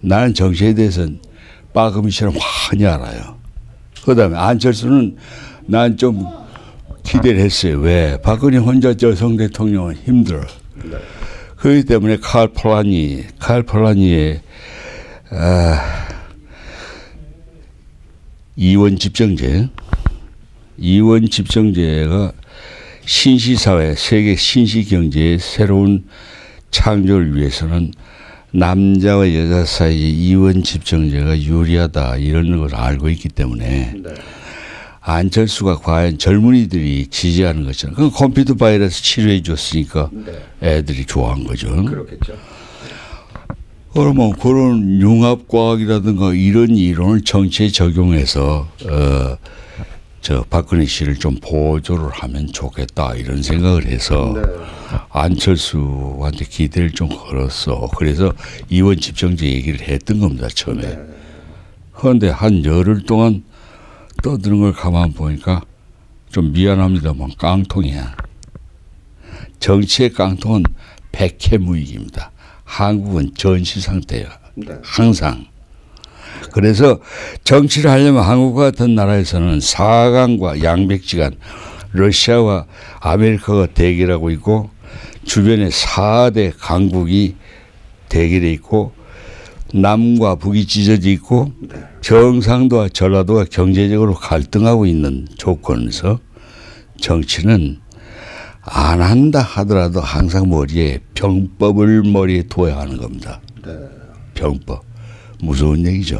나는 정치에 대해서는 빠금이 씨는 많이 알아요. 그다음에 안철수는 난 좀 기대를 했어요. 왜? 박근혜 혼자 여성 대통령은 힘들어. 그렇기 때문에 칼 폴라니의 이원 집정제가 신시사회, 세계 신시경제의 새로운 창조를 위해서는 남자와 여자 사이의 이원 집정제가 유리하다 이런 걸 알고 있기 때문에 네. 안철수가 과연 젊은이들이 지지하는 것처럼 그건 컴퓨터 바이러스 치료해 줬으니까 네. 애들이 좋아한 거죠. 그렇겠죠. 그러면 그런 융합과학이라든가 이런 이론을 정치에 적용해서 저 박근혜 씨를 좀 보조를 하면 좋겠다 이런 생각을 해서 네. 안철수한테 기대를 좀 걸었어. 그래서 이원 집정제 얘기를 했던 겁니다 처음에. 네. 그런데 한 열흘 동안 떠드는 걸 가만 보니까 좀 미안합니다만 깡통이야. 정치의 깡통은 백해무익입니다. 한국은 전시 상태야. 네. 항상. 그래서 정치를 하려면 한국 같은 나라에서는 4강과 양백지간 러시아와 아메리카가 대결하고 있고 주변에 4대 강국이 대결해 있고 남과 북이 찢어져 있고 경상도와 전라도가 경제적으로 갈등하고 있는 조건에서 정치는 안 한다 하더라도 항상 병법을 머리에 둬야 하는 겁니다. 네. 병법. 무서운 얘기죠.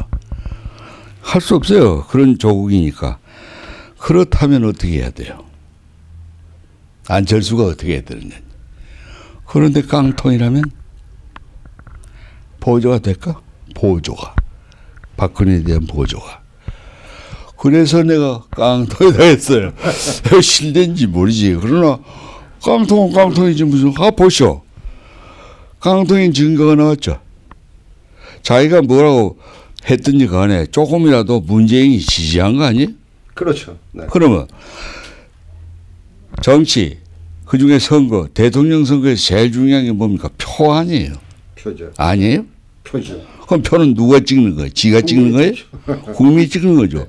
할 수 없어요. 그런 조국이니까. 그렇다면 어떻게 해야 돼요? 안철수가 어떻게 해야 되느냐. 그런데 깡통이라면 보조가 될까? 보조가. 박근혜에 대한 보조가. 그래서 내가 깡통이다 했어요. 실된지 모르지. 그러나 깡통은 깡통이지 무슨. 보시오. 깡통인 증거가 나왔죠. 자기가 뭐라고 했든지 간에 조금이라도 문재인이 지지한 거 아니에요? 그렇죠. 네. 그러면 정치, 그중에 선거, 대통령 선거에서 제일 중요한 게 뭡니까? 표 아니에요? 표죠. 아니에요? 표죠. 그럼 표는 누가 찍는 거예요? 지가 찍는 거예요? 국민이 찍는 거죠.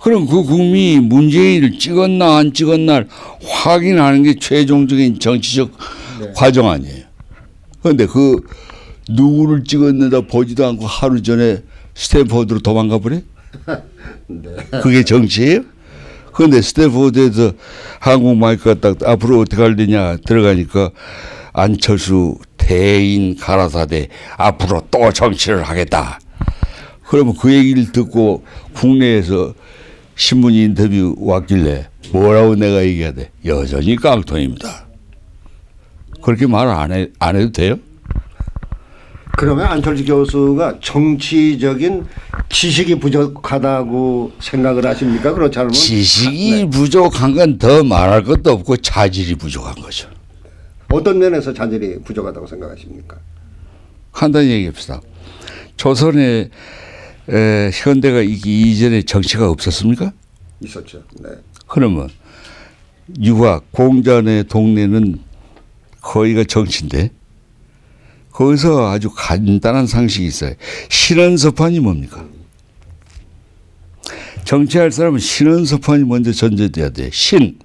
그럼 그 국민이 문재인을 찍었나 안 찍었나 확인하는 게 최종적인 정치적 네. 과정 아니에요? 그런데 누구를 찍었는다 보지도 않고 하루 전에 스탠포드로 도망가 버려? 네. 그게 정치예요? 그런데 스탠포드에서 한국 마이크가 딱 앞으로 어떻게 할 거냐 들어가니까 안철수 대인 가라사대 앞으로 또 정치를 하겠다. 그러면 그 얘기를 듣고 국내에서 신문 인터뷰 왔길래 뭐라고 내가 얘기해야 돼? 여전히 깡통입니다. 그렇게 말 안 해도 돼요? 그러면 안철수 교수가 정치적인 지식이 부족하다고 생각을 하십니까? 그렇지 않으면 지식이 네. 부족한 건 더 말할 것도 없고 자질이 부족한 거죠. 어떤 면에서 자질이 부족하다고 생각하십니까? 간단히 얘기합시다. 조선에 현대가 있기 이전에 정치가 없었습니까? 있었죠. 네. 그러면 유학, 공자의 동네는 거기가 정치인데 거기서 아주 간단한 상식이 있어요. 신원서판이 뭡니까? 정치할 사람은 신원서판이 먼저 전제돼야 돼. 신,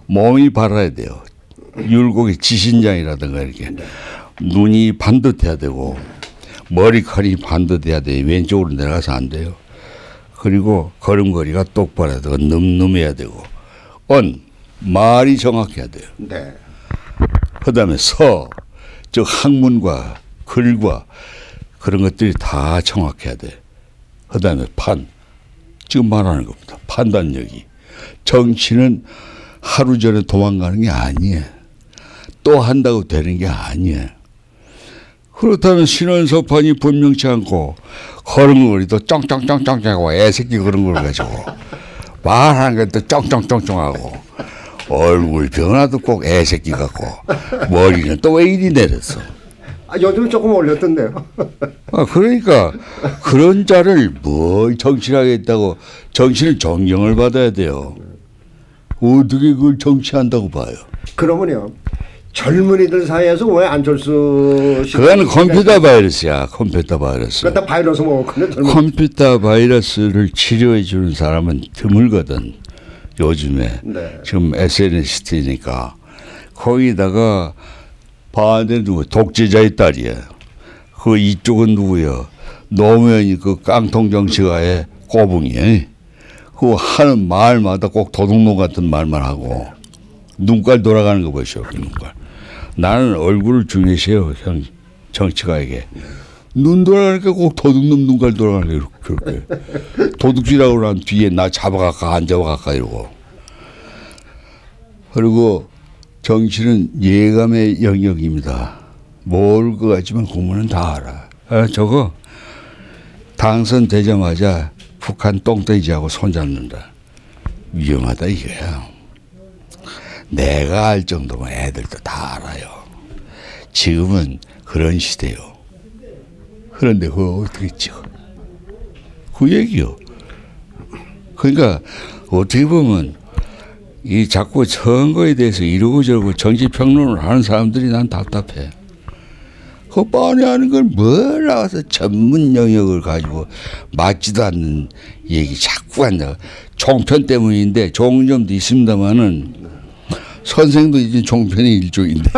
몸이 발라야 돼요. 율곡의 지신장이라든가 이렇게. 눈이 반듯해야 되고 머리칼이 반듯해야 돼. 왼쪽으로 내려가서 안 돼요. 그리고 걸음걸이가 똑바로 되고 늠름해야 되고 말이 정확해야 돼요. 네. 그다음에 즉 학문과 글과 그런 것들이 다 정확해야 돼. 그다음에 지금 말하는 겁니다. 판단력이. 정치는 하루 전에 도망가는 게 아니에요. 또 한다고 되는 게 아니에요. 그렇다면 신원서판이 분명치 않고 걸음걸이도 쩡쩡쩡쩡하고 애새끼 그런 걸 가지고 말하는 것도 쩡쩡쩡쩡하고 얼굴 변화도 꼭 애새끼 같고 머리는 또 왜 이리 내렸어. 요즘 조금 올렸던데요. 그러니까 그런 자를 정치를 하겠다고 정치는 존경을 받아야 돼요. 어떻게 그걸 정치한다고 봐요. 그러면요. 젊은이들 사이에서 왜 안철수 씨 그거는 컴퓨터 바이러스야. 컴퓨터 바이러스. 그다 바이러스 먹었거든. 컴퓨터 바이러스를 치료해 주는 사람은 드물거든. 요즘에 네. 지금 SNS 시대니까 거기다가 반대 누구 독재자의 딸이야. 그 이쪽은 누구야? 노무현이 그 깡통 정치가의 꼬붕이. 그 하는 말마다 꼭 도둑놈 같은 말만 하고 눈깔 돌아가는 거 보시오. 그 눈깔. 나는 얼굴을 중요시해요. 형 정치가에게. 눈 돌아가니까 꼭 도둑놈 눈깔 돌아가는 게 그렇게. 도둑질하고 난 뒤에 나 잡아갈까 안 잡아갈까 이러고. 그리고 정치는 예감의 영역입니다. 모를 것 같지만 공무는 다 알아. 아, 저거 당선되자마자 북한 똥돼지하고 손잡는다. 위험하다 이거야. 내가 알 정도면 애들도 다 알아요. 지금은 그런 시대요. 그런데 그거 어떻게 찍어? 그 얘기요. 그러니까 어떻게 보면 이 자꾸 선거에 대해서 이러고 저러고 정치 평론을 하는 사람들이 난 답답해. 그 뻔히 하는 걸 뭘 나와서 전문 영역을 가지고 맞지도 않는 얘기 자꾸 한다. 종편 때문인데 좋은 점도 있습니다만은 선생도 이제 종편의 일종인데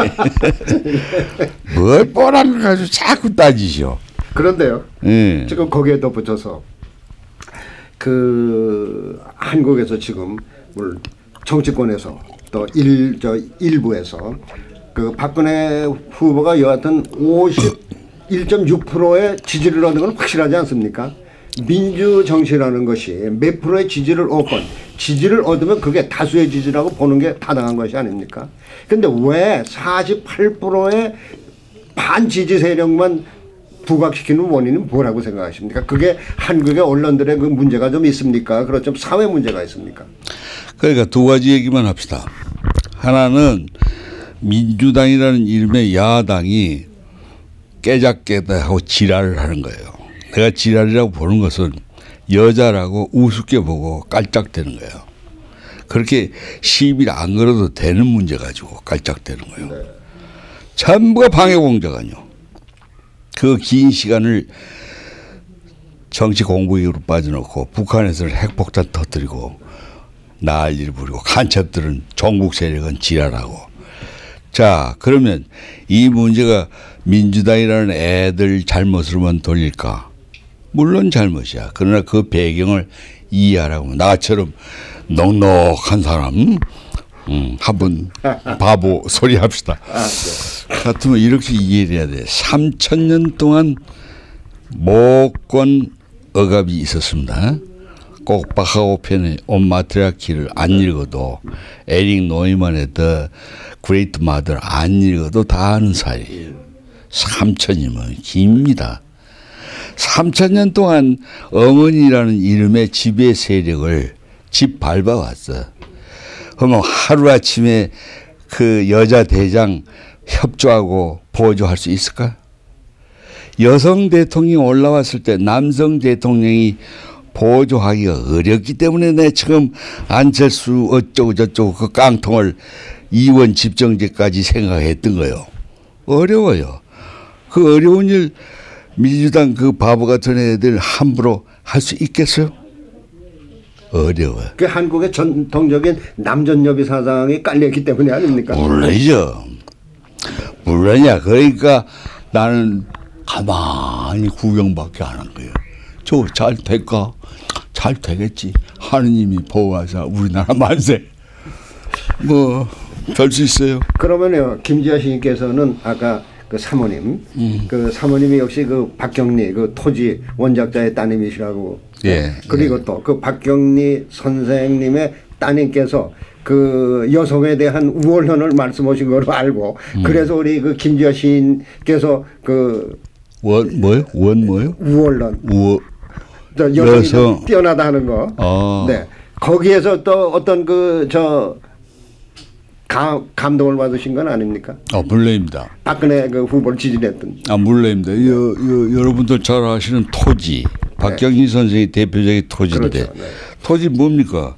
뭘 뻔한 걸 가지고 자꾸 따지시오. 그런데요. 네. 지금 거기에 덧붙여서 그 한국에서 지금 물 정치권에서 또 일부에서 그 박근혜 후보가 여하튼 51.6%의 지지를 얻은 건 확실하지 않습니까? 민주 정치라는 것이 몇 프로의 지지를 얻건 지지를 얻으면 그게 다수의 지지라고 보는 게 타당한 것이 아닙니까? 그런데 왜 48%의 반지지 세력만 부각시키는 원인은 뭐라고 생각하십니까? 그게 한국의 언론들의 그 문제가 좀 있습니까? 그렇죠. 사회 문제가 있습니까? 그러니까 두 가지 얘기만 합시다. 하나는 민주당이라는 이름의 야당이 깨작깨작하고 지랄을 하는 거예요. 내가 지랄이라고 보는 것은 여자라고 우습게 보고 깔짝대는 거예요. 그렇게 시비를 안 걸어도 되는 문제 가지고 깔짝대는 거예요. 네. 전부가 방해공작아니요. 그 긴 시간을 정치 공부위로 빠져놓고 북한에서는 핵폭탄 터뜨리고 난리를 부리고 간첩들은 종북 세력은 지랄하고. 자, 그러면 이 문제가 민주당이라는 애들 잘못으로만 돌릴까? 물론 잘못이야. 그러나 그 배경을 이해하라고. 나처럼 넉넉한 사람 한번 바보 소리 합시다. 같으면 이렇게 이해를 해야 돼. 3,000년 동안 모권 억압이 있었습니다. 꼭 바하오 편의 온 마트리아키를 안 읽어도 에릭 노이만의 The Great Mother 안 읽어도 다 아는 사이예요. 3,000이면 깁니다. 3,000년 동안 어머니라는 이름의 지배 세력을 짓밟아왔어. 그러면 하루아침에 그 여자 대장 협조하고 보조할 수 있을까? 여성 대통령이 올라왔을 때 남성 대통령이 보조하기가 어렵기 때문에 내 지금 안철수 어쩌고 저쩌고 그 깡통을 이원 집정제까지 생각했던 거예요. 어려워요. 그 어려운 일 민주당 그 바보 같은 애들 함부로 할 수 있겠어요? 어려워요. 그 한국의 전통적인 남전여비 사상이 깔려있기 때문에 아닙니까? 물론이죠. 물론이야. 그러니까 나는 가만히 구경밖에 안 한 거예요. 저 잘 될까? 잘 되겠지. 하느님이 보호하사 우리나라 만세. 뭐 될 수 있어요. 그러면요, 김지아 시인께서는 아까 그 사모님, 그 사모님이 역시 그 박경리 그 토지 원작자의 따님이시라고. 예. 그리고 예. 또 그 박경리 선생님의 따님께서 그 여성에 대한 우월론을 말씀하신 걸로 알고, 그래서 우리 그 김지아 시인께서 그 뭐요? 뭐요? 우월론. 여성이 여성 뛰어나다 하는 거. 아. 네. 거기에서 또 어떤 그 감동을 받으신 건 아닙니까? 물론입니다. 박근혜 그 후보를 지지했던. 물론입니다. 여러분들 잘 아시는 토지. 박경희 선생의 대표적인 토지인데. 그렇죠. 네. 토지 뭡니까?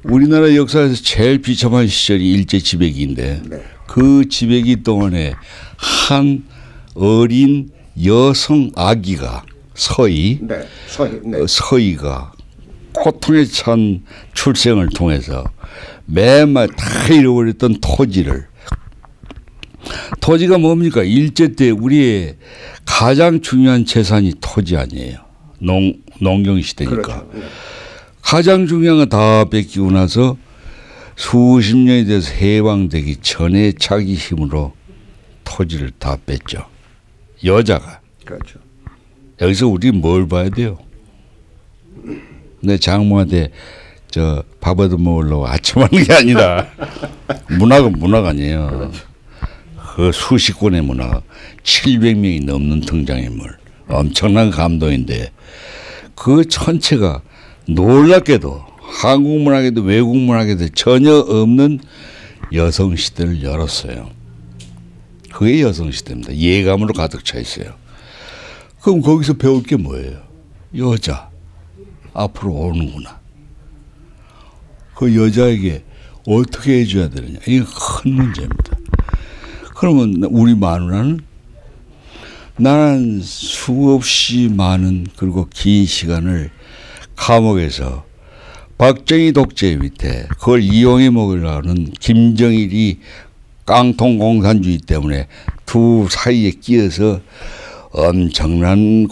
우리나라 역사에서 제일 비참한 시절이 일제지배기인데. 네. 그 지배기 동안에 한 어린 여성 아기가 서희, 네, 서희, 네. 서희가 고통에 찬 출생을 통해서 매말 다 잃어버렸던 토지가 뭡니까? 일제 때 우리의 가장 중요한 재산이 토지 아니에요. 농경 시대니까. 그렇죠. 네. 가장 중요한 거 다 뺏기고 나서 수십 년이 돼서 해방되기 전에 자기 힘으로 토지를 다 뺐죠. 여자가. 그렇죠. 여기서 우리 뭘 봐야 돼요? 내 장모한테 저 밥 얻어 먹으려고 아침하는 게 아니라 문화가 아니에요. 그렇죠. 그 수십 권의 문화 700명이 넘는 등장인물 엄청난 감동인데 그 전체가 놀랍게도 한국 문학에도 외국 문학에도 전혀 없는 여성 시대를 열었어요. 그게 여성 시대입니다. 예감으로 가득 차 있어요. 그럼 거기서 배울 게 뭐예요? 여자 앞으로 오는구나. 그 여자에게 어떻게 해줘야 되느냐. 이게 큰 문제입니다. 그러면 우리 마누라는 나는 수없이 많은 그리고 긴 시간을 감옥에서 박정희 독재 밑에 그걸 이용해 먹으려는 김정일이 깡통 공산주의 때문에 두 사이에 끼어서 엄청난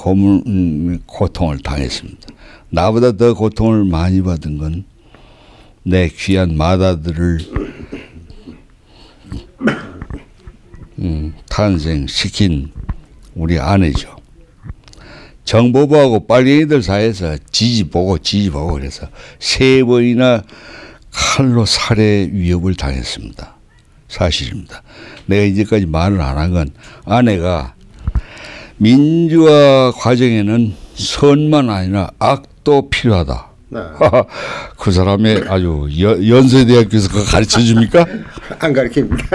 고통을 당했습니다. 나보다 더 고통을 많이 받은 건 내 귀한 맏아들을 탄생시킨 우리 아내죠. 정보부하고 빨갱이들 사이에서 지지보고 그래서 3번이나 칼로 살해 위협을 당했습니다. 사실입니다. 내가 이제까지 말을 안 한 건 아내가 민주화 과정에는 선만 아니라 악도 필요하다. 네. 그 사람의 아주 연세대학교에서 그거 가르쳐 줍니까? 안 가르칩니다.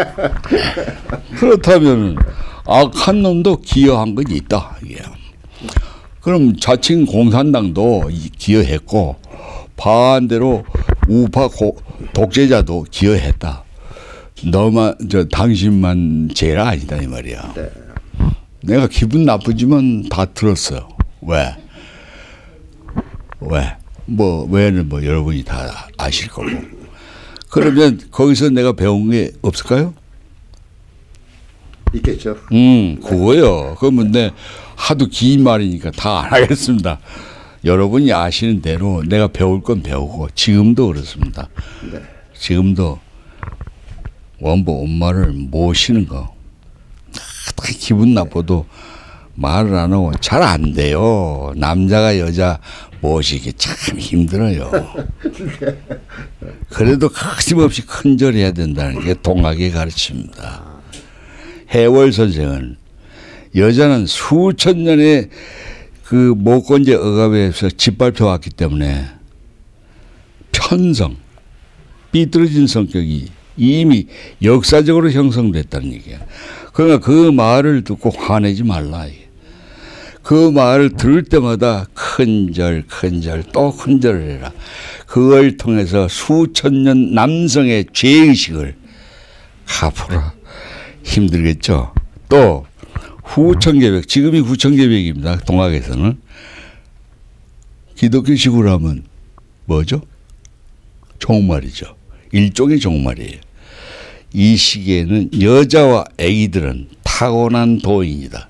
그렇다면 악한 놈도 기여한 건 있다. 이게. 그럼 자칭 공산당도 기여했고 반대로 우파 독재자도 기여했다. 너만 당신만 죄가 아니다 이 말이야. 네. 내가 기분 나쁘지만 다 들었어요. 왜? 왜는 여러분이 다 아실 거고. 그러면 거기서 내가 배운 게 없을까요? 있겠죠. 그거요. 그러면 내 하도 긴 말이니까 다 안 하겠습니다. 여러분이 아시는 대로 내가 배울 건 배우고 지금도 그렇습니다. 네. 지금도 원보 엄마를 모시는 거 기분 나빠도 말을 안 하고 잘 안 돼요. 남자가 여자 모시기 참 힘들어요. 그래도 거침없이 큰절해야 된다는 게 동학의 가르침입니다. 해월 선생은 여자는 수천 년의 그 모건제 억압에서 짓밟혀 왔기 때문에 편성, 삐뚤어진 성격이 이미 역사적으로 형성됐다는 얘기야. 그러니까 그 말을 듣고 화내지 말라. 그 말을 들을 때마다 큰절 또 큰절을 해라. 그걸 통해서 수천 년 남성의 죄의식을 갚으라. 힘들겠죠. 또 후천계백, 지금이 후천계백입니다. 동학에서는. 기독교식으로 하면 뭐죠? 종말이죠. 일종의 종말이에요. 이 시기에는 여자와 아기들은 타고난 도인이다.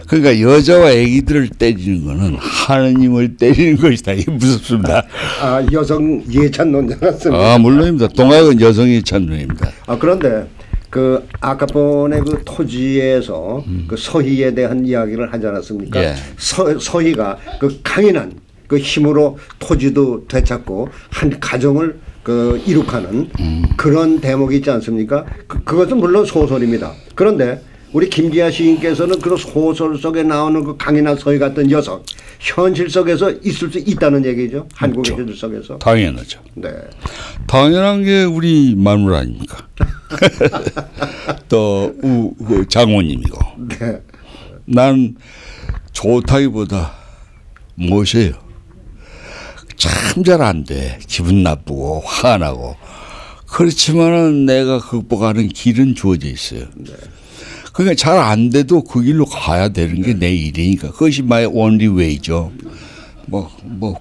그러니까 여자와 아기들을 때리는 거는 하느님을 때리는 것이다. 이게 무섭습니다. 아, 여성 예찬론자 같습니다. 아, 물론입니다. 동학은 여성 예찬론입니다. 아, 그런데 그 아까 번에 그 토지에서 그 서희에 대한 이야기를 하지 않았습니까? 예. 서희가 그 강인한 그 힘으로 토지도 되찾고 한 가정을 그 이룩하는 그런 대목이 있지 않습니까? 그것은 물론 소설입니다. 그런데 우리 김기하 시인께서는 그 소설 속에 나오는 그 강인한 서희 같은 여성 현실 속에서 있을 수 있다는 얘기죠. 한국의 현실 속에서. 당연하죠. 네. 당연한 게 우리 마누라 아닙니까? 또 장모님이고. 네. 난 좋다기보다 못해요. 참 잘 안 돼. 기분 나쁘고 화나고 그렇지만은 내가 극복하는 길은 주어져 있어요. 네. 그러니까 잘 안 돼도 그 길로 가야 되는 게 내 일이니까 그것이 my only way죠. 뭐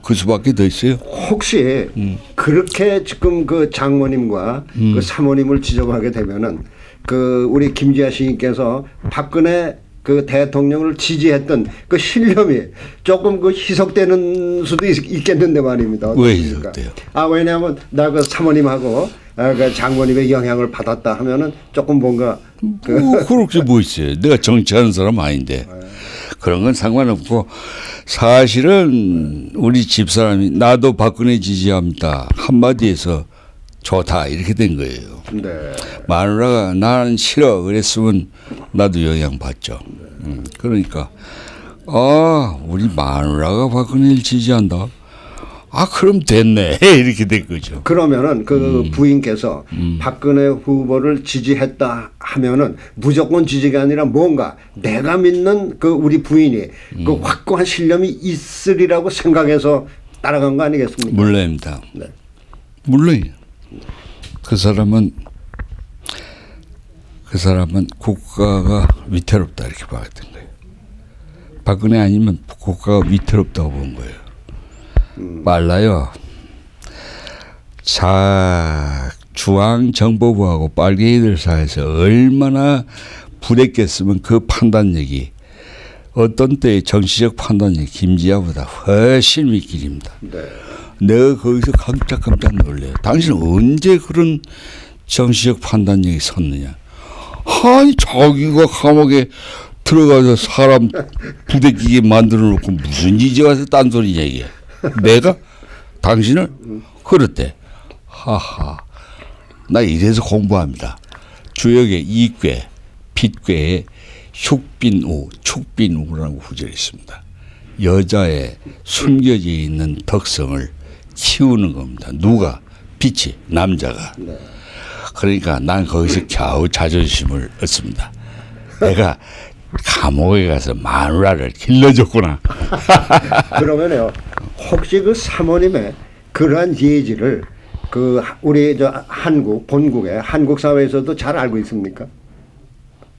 그 수밖에 더 있어요. 혹시 그렇게 지금 그 장모님과 그 사모님을 지적하게 되면은 그 우리 김지아 시인께서 박근혜 그 대통령을 지지했던 그 신념이 조금 그 희석되는 수도 있겠는데 말입니다. 왜 희석돼요? 왜냐하면 나 그 사모님하고 그 장모님의 영향을 받았다 하면은 조금 뭔가 그렇게 뭐 있어요. 내가 정치하는 사람 아닌데 그런 건 상관없고 사실은 우리 집사람이 나도 박근혜 지지합니다. 한마디에서 좋다 이렇게 된 거예요. 네. 마누라가 나는 싫어 그랬으면 나도 영향받죠. 그러니까 우리 마누라가 박근혜를 지지한다. 그럼 됐네 이렇게 된 거죠. 그러면은 그 부인께서 박근혜 후보를 지지했다 하면은 무조건 지지가 아니라 뭔가 내가 믿는 그 우리 부인이 그 확고한 신념이 있으리라고 생각해서 따라간 거 아니겠습니까? 물론입니다. 네. 물론이요. 그 사람은 국가가 위태롭다 이렇게 봤던 거예요. 박근혜 아니면 국가가 위태롭다고 본 거예요. 빨라요. 중앙정보부하고 빨갱이들 사이에서 얼마나 부대꼈으면 그 판단력이 어떤 때의 정치적 판단력이 김지아보다 훨씬 윗길입니다. 네. 내가 거기서 깜짝깜짝 놀래요. 당신은 언제 그런 정치적 판단력이 섰느냐. 아니 자기가 감옥에 들어가서 사람 부대끼게 만들어 놓고 무슨 이제 와서 딴소리 얘기해. 내가 당신을 그랬대. 하하. 나 이래서 공부합니다. 주역의 이괴, 빗괴에 축빈우라고 구절이 있습니다. 여자의 숨겨져 있는 덕성을 키우는 겁니다. 누가? 빛이, 남자가. 그러니까 난 거기서 겨우 자존심을 얻습니다. 내가 감옥에 가서 마누라를 길러줬구나. 그러면요, 혹시 그 사모님의 그러한 예지를 그 우리 저 본국의 한국 사회에서도 잘 알고 있습니까?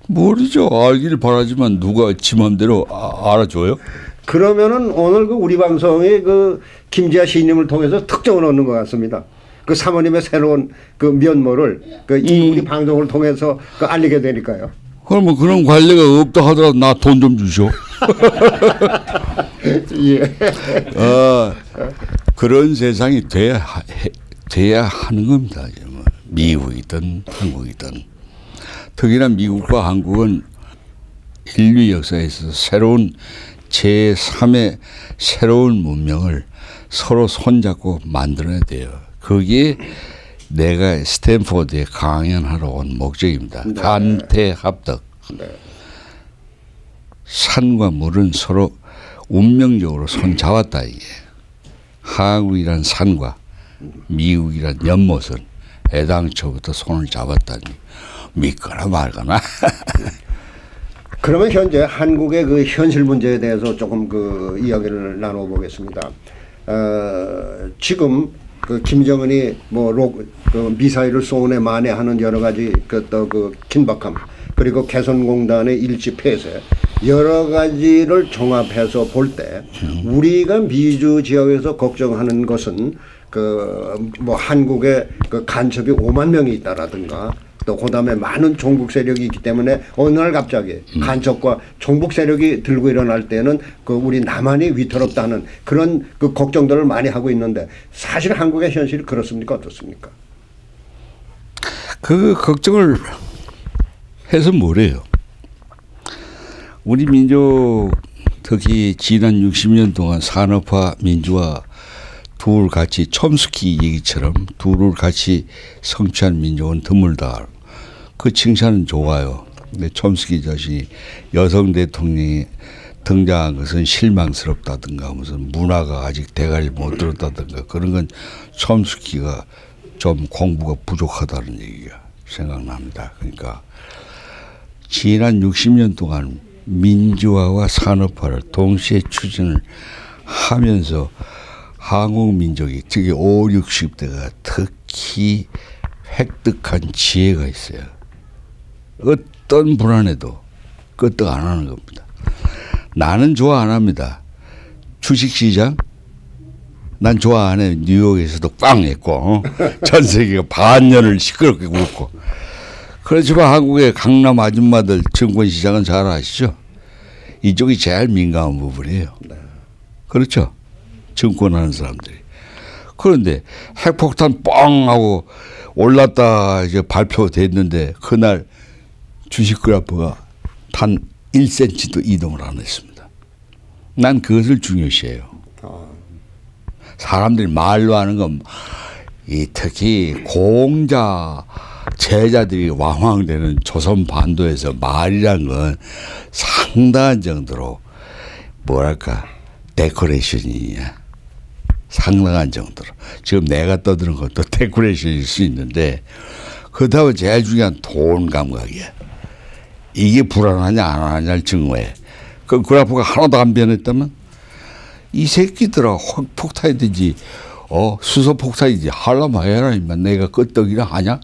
모르죠. 알기를 바라지만 누가 지 맘대로 알아줘요? 그러면은 오늘 그 우리 방송의 그 김지아 시인님을 통해서 특종을 얻는 것 같습니다. 그 사모님의 새로운 그 면모를 이 우리 방송을 통해서 알리게 되니까요. 그러면 그런 관례가 없다 하더라도 나 돈 좀 주쇼. 예. 그런 세상이 돼야 하는 겁니다. 미국이든 한국이든. 특히나 미국과 한국은 인류 역사에 있어서 새로운 제3의 새로운 문명을 서로 손잡고 만들어야 돼요. 그게 내가 스탠포드에 강연하러 온 목적입니다. 네. 간태합덕. 네. 산과 물은 서로 운명적으로 손잡았다 이게. 한국이란 산과 미국이란 연못은 애당초부터 손을 잡았다니 믿거나 말거나. 그러면 현재 한국의 그 현실 문제에 대해서 조금 그 이야기를 나눠보겠습니다. 지금 그 김정은이 그 미사일을 쏘네 만에하는 여러 가지 그 긴박함, 그리고 개선공단의 일시 폐쇄, 여러 가지를 종합해서 볼 때 우리가 미주 지역에서 걱정하는 것은 한국의 그 간첩이 5만 명이 있다라든가, 또 그다음에 많은 종북 세력이 있기 때문에 어느 날 갑자기 간첩과 종북 세력이 들고 일어날 때는 그 우리 남한이 위태롭다는 그런 그 걱정들을 많이 하고 있는데, 사실 한국의 현실이 그렇습니까, 어떻습니까? 그 걱정을 해서 뭐래요? 우리 민족 특히 지난 60년 동안 산업화 민주화 둘 같이 촘스키 얘기처럼 둘을 같이 성취한 민족은 드물다. 그 칭찬은 좋아요. 근데 촘스키 자신이 여성 대통령이 등장한 것은 실망스럽다든가 무슨 문화가 아직 대가를 못 들었다든가 그런 건 촘스키가 좀 공부가 부족하다는 얘기가 생각납니다. 그러니까 지난 60년 동안 민주화와 산업화를 동시에 추진을 하면서 한국 민족이 특히 50, 60대가 특히 획득한 지혜가 있어요. 어떤 불안해도 끄떡 안 하는 겁니다. 나는 좋아 안 합니다. 주식시장 난 좋아 안 해. 뉴욕에서도 꽝 했고 전 세계가 반년을 시끄럽게 굴고. 그렇지만 한국의 강남 아줌마들 증권시장은 잘 아시죠? 이쪽이 제일 민감한 부분이에요. 그렇죠? 증권하는 사람들이. 그런데 핵폭탄 뻥 하고 올랐다 이제 발표됐는데 그날 주식 그래프가 단 1cm도 이동을 안 했습니다. 난 그것을 중요시해요. 사람들이 말로 하는 건 이 특히 공자 제자들이 왕왕되는 조선 반도에서 말이란 건 상당한 정도로 뭐랄까 데코레이션이냐 상당한 정도로 지금 내가 떠드는 것도 데코레이션일 수 있는데 그렇다고 제일 중요한 돈 감각이야. 이게 불안하냐 안 하냐를 증거해. 그 그래프가 하나도 안 변했다면 이 새끼들아 폭탄이든지 수소 폭탄이지 하려면 해라 임마. 내가 끄떡이나 하냐?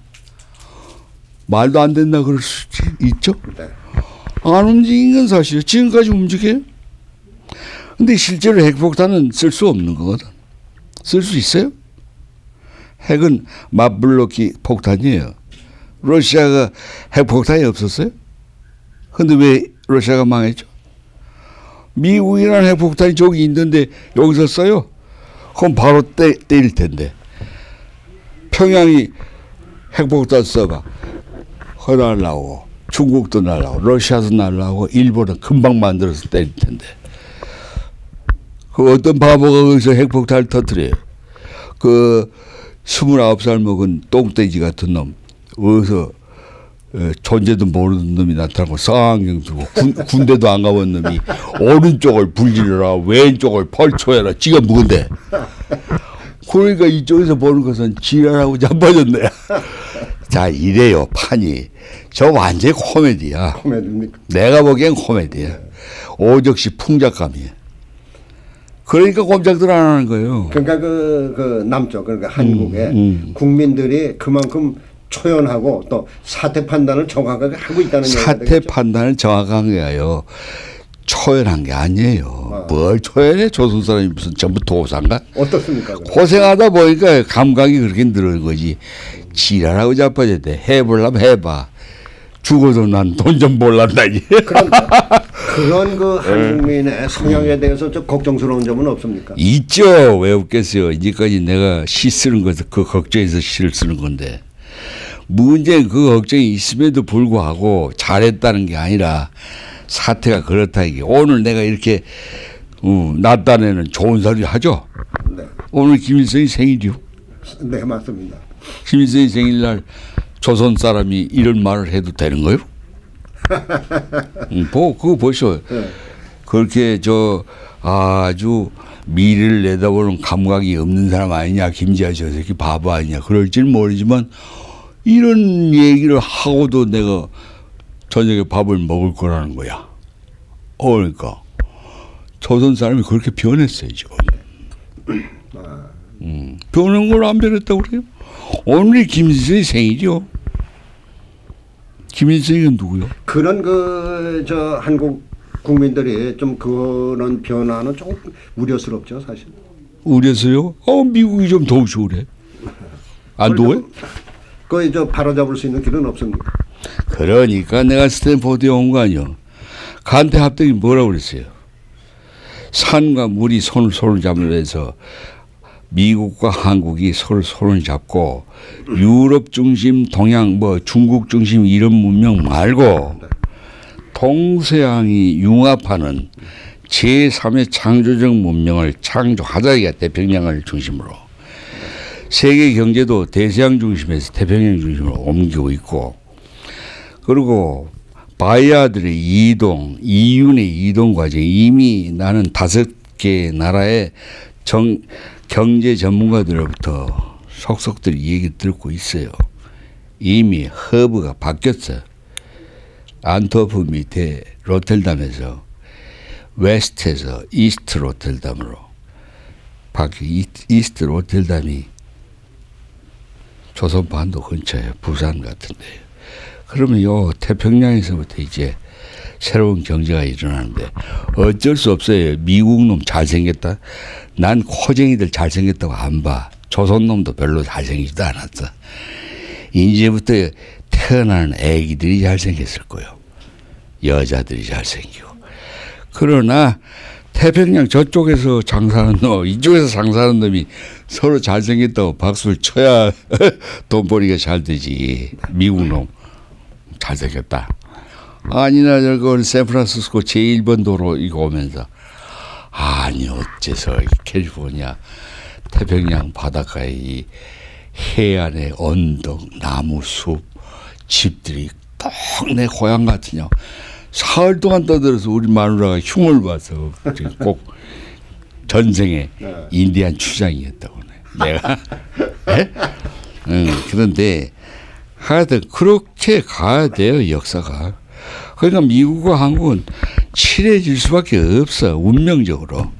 말도 안 된다 그럴 수 있죠. 안 움직인 건 사실이에요. 지금까지 움직여요. 근데 실제로 핵폭탄은 쓸 수 없는 거거든. 쓸 수 있어요? 핵은 맞불넣기 폭탄이에요. 러시아가 핵폭탄이 없었어요? 근데 왜 러시아가 망했죠? 미국이라는 핵폭탄이 저기 있는데 여기서 써요? 그럼 바로 때릴 텐데. 평양이 핵폭탄 써봐. 날라오고 중국도 날라오고 러시아도 날라오고 일본은 금방 만들어서 때릴 텐데. 그 어떤 바보가 거기서 핵폭탄을 터뜨려요. 그 29살 먹은 똥돼지 같은 놈 어디서 존재도 모르는 놈이 나타나고 쌍안경 들고 군대도 안 가본 놈이 오른쪽을 불질러라 왼쪽을 펄초해라. 지가 뭔데. 그러니까 이쪽에서 보는 것은 지랄하고 자빠졌네. 자 이래요 판이. 저 완전히 코미디야. 코미디입니까? 내가 보기엔 코미디야. 오적시 풍작감이야. 그러니까 꼼짝들 안 하는 거예요. 그러니까 그 남쪽 그러니까 한국의 국민들이 그만큼 초연하고 또 사태 판단을 정확하게 하고 있다는 얘기가 사태 되겠죠? 판단을 정확한 게 아니에요. 초연한 게 아니에요. 뭘 초연해? 조선 사람이 무슨 전부 도사인가? 어떻습니까? 그럼? 고생하다 보니까 감각이 그렇게 늘은 거지. 지랄하고 자빠졌대. 해보려면 해봐. 죽어도 난 돈 좀 벌란다니. 그런 그 한국민의 성향에 대해서 좀 걱정스러운 점은 없습니까? 있죠. 왜 없겠어요. 이제까지 내가 시 쓰는 것도 그 걱정에서 시를 쓰는 건데. 문제는 그 걱정이 있음에도 불구하고 잘했다는 게 아니라 사태가 그렇다 이게. 오늘 내가 이렇게 낮단에는 좋은 소리 하죠. 네. 오늘 김일성이 생일이요. 네 맞습니다. 김일성이 생일날 조선 사람이 이런 말을 해도 되는 거요? 그거 보시오. 네. 그렇게 아주 미래를 내다보는 감각이 없는 사람 아니냐. 김지아 저 새끼 바보 아니냐. 그럴지는 모르지만 이런 얘기를 하고도 내가 저녁에 밥을 먹을 거라는 거야. 그러니까 조선 사람이 그렇게 변했어요 지금. 변한 걸 안 변했다고 그래요? 오늘이 김일성의 생일이요. 김일성이 누구요? 그런 한국 국민들이 좀 그런 변화는 좀 우려스럽죠 사실. 우려서요? 미국이 좀 더우시고 그래. 안 더워요? 거의 바로잡을 수 있는 길은 없습니까? 그러니까 내가 스탠포드에 온 거 아니요. 간태 합동이 뭐라고 그랬어요? 산과 물이 손을 잡으면서 미국과 한국이 손을 잡고 유럽 중심, 동양 중국 중심 이런 문명 말고 동서양이 융합하는 제3의 창조적 문명을 창조하자. 이게 태평양을 중심으로. 세계 경제도 대서양 중심에서 태평양 중심으로 옮기고 있고, 그리고 바이아들의 이윤의 이동 과정이 이미 나는 5개 나라의 경제 전문가들로부터 속속들이 얘기 듣고 있어요. 이미 허브가 바뀌었어요. 안토프 밑에 로텔담에서 웨스트에서 이스트 로텔담으로 바뀌. 이스트 로텔담이 조선반도 근처에 부산 같은데. 그러면 요 태평양에서부터 이제 새로운 경제가 일어나는데 어쩔 수 없어요. 미국 놈 잘생겼다. 난 코쟁이들 잘생겼다고 안 봐. 조선 놈도 별로 잘생기지도 않았어. 이제부터 태어나는 애기들이 잘생겼을 거예요. 여자들이 잘생기고. 그러나 태평양 저쪽에서 장사하는 놈, 이쪽에서 장사하는 놈이 서로 잘생겼다고 박수를 쳐야 돈벌이가 잘 되지. 미국 놈 잘생겼다. 아니나 저거 샌프란시스코 제1번 도로 이거 오면서 아니 어째서 캘리포니아 태평양 바닷가에 이 해안의 언덕, 나무, 숲, 집들이 딱 내 고향 같으냐. 사흘 동안 떠들어서 우리 마누라가 흉을 봐서 꼭 전생에 인디안 추장이었다고 내가. 그런데 하여튼 그렇게 가야 돼요, 역사가. 그러니까 미국과 한국은 친해질 수밖에 없어, 운명적으로.